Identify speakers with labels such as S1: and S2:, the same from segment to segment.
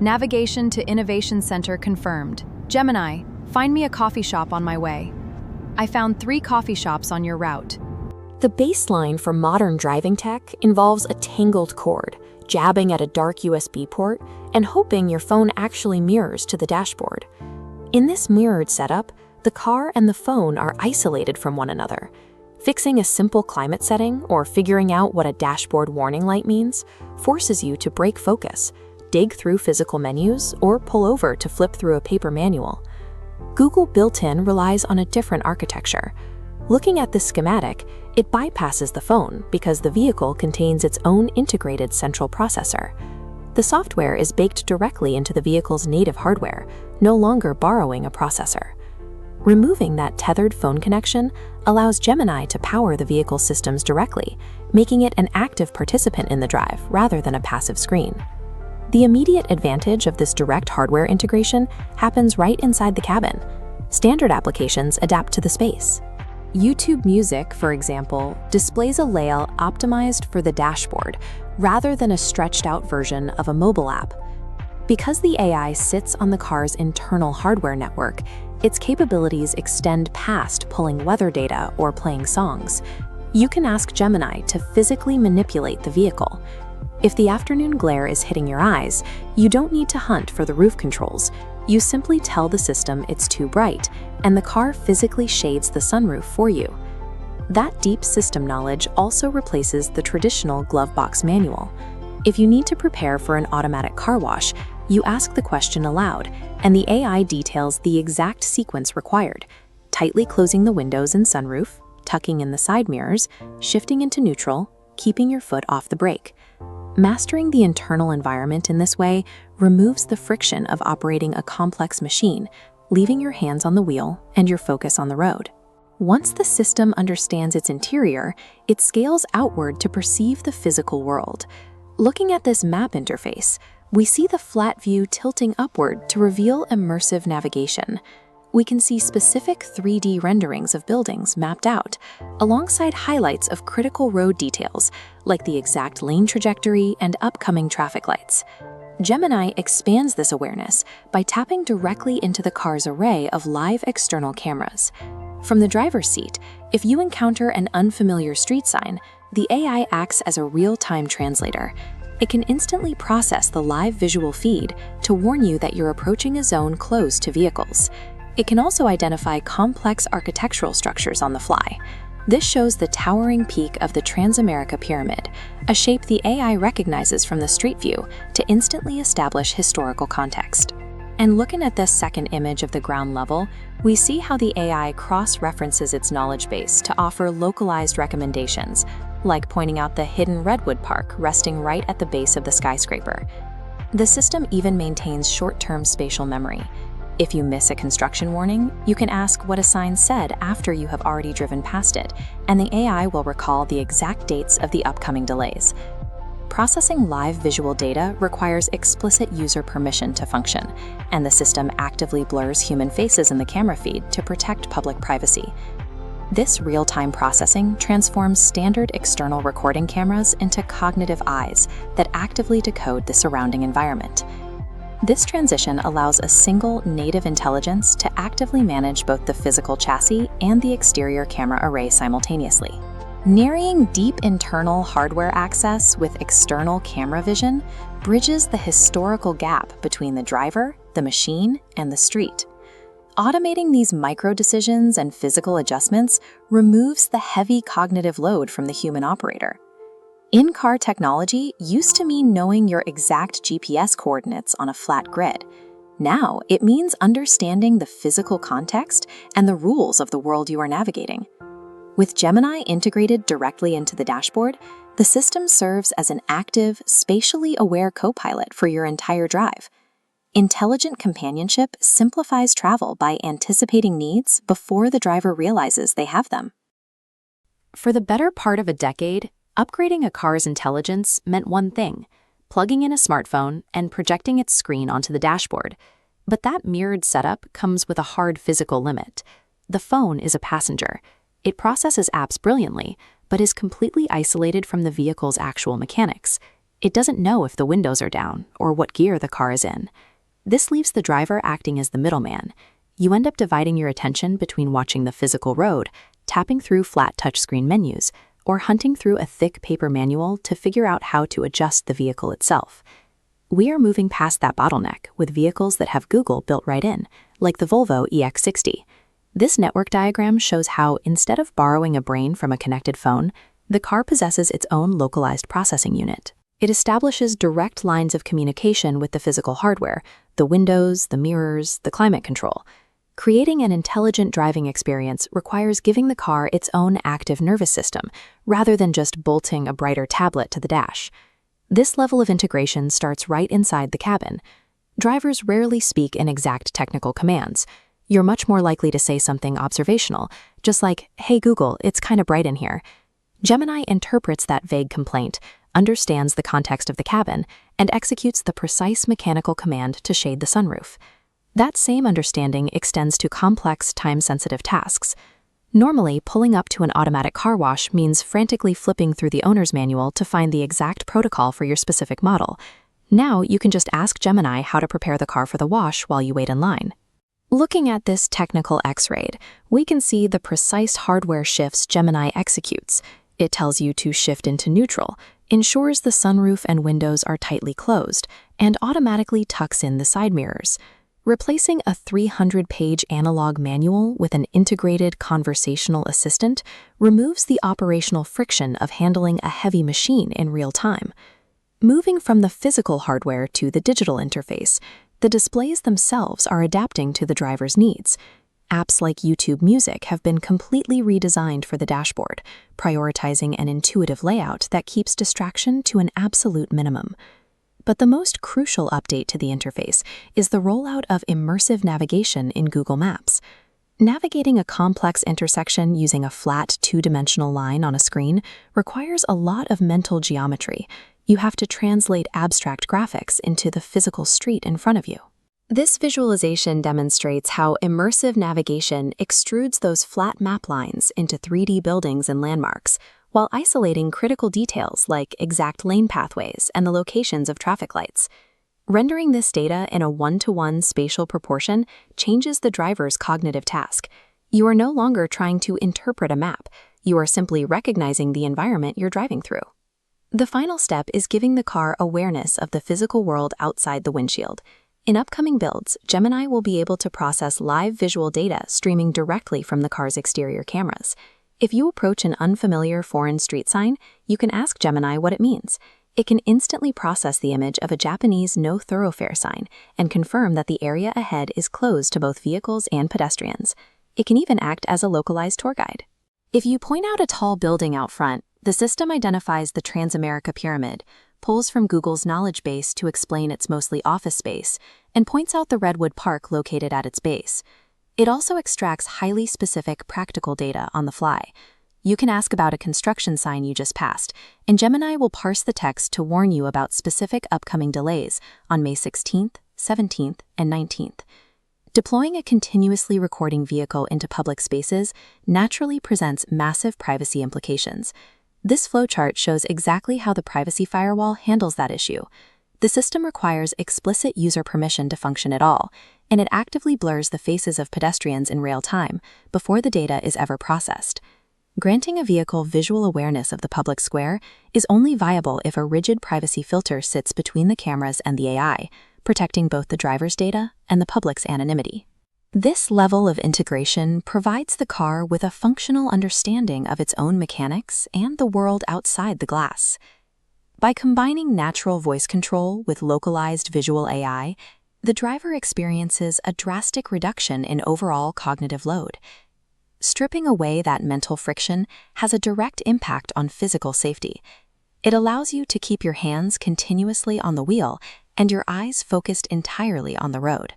S1: Navigation to Innovation Center confirmed. Gemini, find me a coffee shop on my way. I found 3 coffee shops on your route.
S2: The baseline for modern driving tech involves a tangled cord, jabbing at a dark USB port, and hoping your phone actually mirrors to the dashboard. In this mirrored setup, the car and the phone are isolated from one another. Fixing a simple climate setting or figuring out what a dashboard warning light means forces you to break focus, dig through physical menus, or pull over to flip through a paper manual. Google built-in relies on a different architecture. Looking at this schematic, it bypasses the phone because the vehicle contains its own integrated central processor. The software is baked directly into the vehicle's native hardware, no longer borrowing a processor. Removing that tethered phone connection allows Gemini to power the vehicle systems directly, making it an active participant in the drive rather than a passive screen. The immediate advantage of this direct hardware integration happens right inside the cabin. Standard applications adapt to the space. YouTube Music, for example, displays a layout optimized for the dashboard rather than a stretched-out version of a mobile app. Because the AI sits on the car's internal hardware network, its capabilities extend past pulling weather data or playing songs. You can ask Gemini to physically manipulate the vehicle. If the afternoon glare is hitting your eyes, you don't need to hunt for the roof controls. You simply tell the system it's too bright, and the car physically shades the sunroof for you. That deep system knowledge also replaces the traditional glove box manual. If you need to prepare for an automatic car wash, you ask the question aloud, and the AI details the exact sequence required: tightly closing the windows and sunroof, tucking in the side mirrors, shifting into neutral, keeping your foot off the brake. Mastering the internal environment in this way removes the friction of operating a complex machine, leaving your hands on the wheel and your focus on the road. Once the system understands its interior, it scales outward to perceive the physical world. Looking at this map interface, we see the flat view tilting upward to reveal immersive navigation. We can see specific 3D renderings of buildings mapped out, alongside highlights of critical road details, like the exact lane trajectory and upcoming traffic lights. Gemini expands this awareness by tapping directly into the car's array of live external cameras. From the driver's seat, if you encounter an unfamiliar street sign, the AI acts as a real-time translator. It can instantly process the live visual feed to warn you that you're approaching a zone close to vehicles. It can also identify complex architectural structures on the fly. This shows the towering peak of the Transamerica Pyramid, a shape the AI recognizes from the street view to instantly establish historical context. And looking at this second image of the ground level, we see how the AI cross-references its knowledge base to offer localized recommendations, like pointing out the hidden Redwood Park resting right at the base of the skyscraper. The system even maintains short-term spatial memory. If you miss a construction warning, you can ask what a sign said after you have already driven past it, and the AI will recall the exact dates of the upcoming delays. Processing live visual data requires explicit user permission to function, and the system actively blurs human faces in the camera feed to protect public privacy. This real-time processing transforms standard external recording cameras into cognitive eyes that actively decode the surrounding environment. This transition allows a single native intelligence to actively manage both the physical chassis and the exterior camera array simultaneously. Marrying deep internal hardware access with external camera vision bridges the historical gap between the driver, the machine, and the street. Automating these micro-decisions and physical adjustments removes the heavy cognitive load from the human operator. In-car technology used to mean knowing your exact GPS coordinates on a flat grid. Now, it means understanding the physical context and the rules of the world you are navigating. With Gemini integrated directly into the dashboard, the system serves as an active, spatially aware co-pilot for your entire drive. Intelligent companionship simplifies travel by anticipating needs before the driver realizes they have them. For the better part of a decade, upgrading a car's intelligence meant one thing: plugging in a smartphone and projecting its screen onto the dashboard. But that mirrored setup comes with a hard physical limit. The phone is a passenger. It processes apps brilliantly, but is completely isolated from the vehicle's actual mechanics. It doesn't know if the windows are down or what gear the car is in. This leaves the driver acting as the middleman. You end up dividing your attention between watching the physical road, tapping through flat touchscreen menus, or hunting through a thick paper manual to figure out how to adjust the vehicle itself. We are moving past that bottleneck with vehicles that have Google built right in, like the Volvo EX60. This network diagram shows how, instead of borrowing a brain from a connected phone, the car possesses its own localized processing unit. It establishes direct lines of communication with the physical hardware, the windows, the mirrors, the climate control. Creating an intelligent driving experience requires giving the car its own active nervous system, rather than just bolting a brighter tablet to the dash. This level of integration starts right inside the cabin. Drivers rarely speak in exact technical commands. You're much more likely to say something observational, just like, "Hey Google, it's kind of bright in here." Gemini interprets that vague complaint, understands the context of the cabin, and executes the precise mechanical command to shade the sunroof. That same understanding extends to complex, time-sensitive tasks. Normally, pulling up to an automatic car wash means frantically flipping through the owner's manual to find the exact protocol for your specific model. Now, you can just ask Gemini how to prepare the car for the wash while you wait in line. Looking at this technical X-ray, we can see the precise hardware shifts Gemini executes. It tells you to shift into neutral, ensures the sunroof and windows are tightly closed, and automatically tucks in the side mirrors. Replacing a 300-page analog manual with an integrated conversational assistant removes the operational friction of handling a heavy machine in real time. Moving from the physical hardware to the digital interface, the displays themselves are adapting to the driver's needs. Apps like YouTube Music have been completely redesigned for the dashboard, prioritizing an intuitive layout that keeps distraction to an absolute minimum. But the most crucial update to the interface is the rollout of immersive navigation in Google Maps. Navigating a complex intersection using a flat two-dimensional line on a screen requires a lot of mental geometry. You have to translate abstract graphics into the physical street in front of you. This visualization demonstrates how immersive navigation extrudes those flat map lines into 3D buildings and landmarks, while isolating critical details like exact lane pathways and the locations of traffic lights. Rendering this data in a one-to-one spatial proportion changes the driver's cognitive task. You are no longer trying to interpret a map. You are simply recognizing the environment you're driving through. The final step is giving the car awareness of the physical world outside the windshield. In upcoming builds, Gemini will be able to process live visual data streaming directly from the car's exterior cameras. If you approach an unfamiliar foreign street sign, you can ask Gemini what it means. It can instantly process the image of a Japanese no thoroughfare sign and confirm that the area ahead is closed to both vehicles and pedestrians. It can even act as a localized tour guide. If you point out a tall building out front, the system identifies the Transamerica Pyramid, pulls from Google's knowledge base to explain its mostly office space, and points out the Redwood Park located at its base. It also extracts highly specific practical data on the fly. You can ask about a construction sign you just passed, and Gemini will parse the text to warn you about specific upcoming delays on May 16th, 17th, and 19th. Deploying a continuously recording vehicle into public spaces naturally presents massive privacy implications. This flowchart shows exactly how the privacy firewall handles that issue. The system requires explicit user permission to function at all, and it actively blurs the faces of pedestrians in real time before the data is ever processed. Granting a vehicle visual awareness of the public square is only viable if a rigid privacy filter sits between the cameras and the AI, protecting both the driver's data and the public's anonymity. This level of integration provides the car with a functional understanding of its own mechanics and the world outside the glass. By combining natural voice control with localized visual AI, the driver experiences a drastic reduction in overall cognitive load. Stripping away that mental friction has a direct impact on physical safety. It allows you to keep your hands continuously on the wheel and your eyes focused entirely on the road.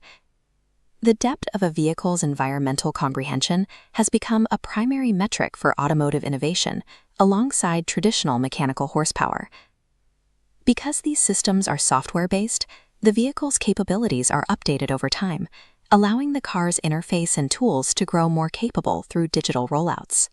S2: The depth of a vehicle's environmental comprehension has become a primary metric for automotive innovation, alongside traditional mechanical horsepower. Because these systems are software-based, the vehicle's capabilities are updated over time, allowing the car's interface and tools to grow more capable through digital rollouts.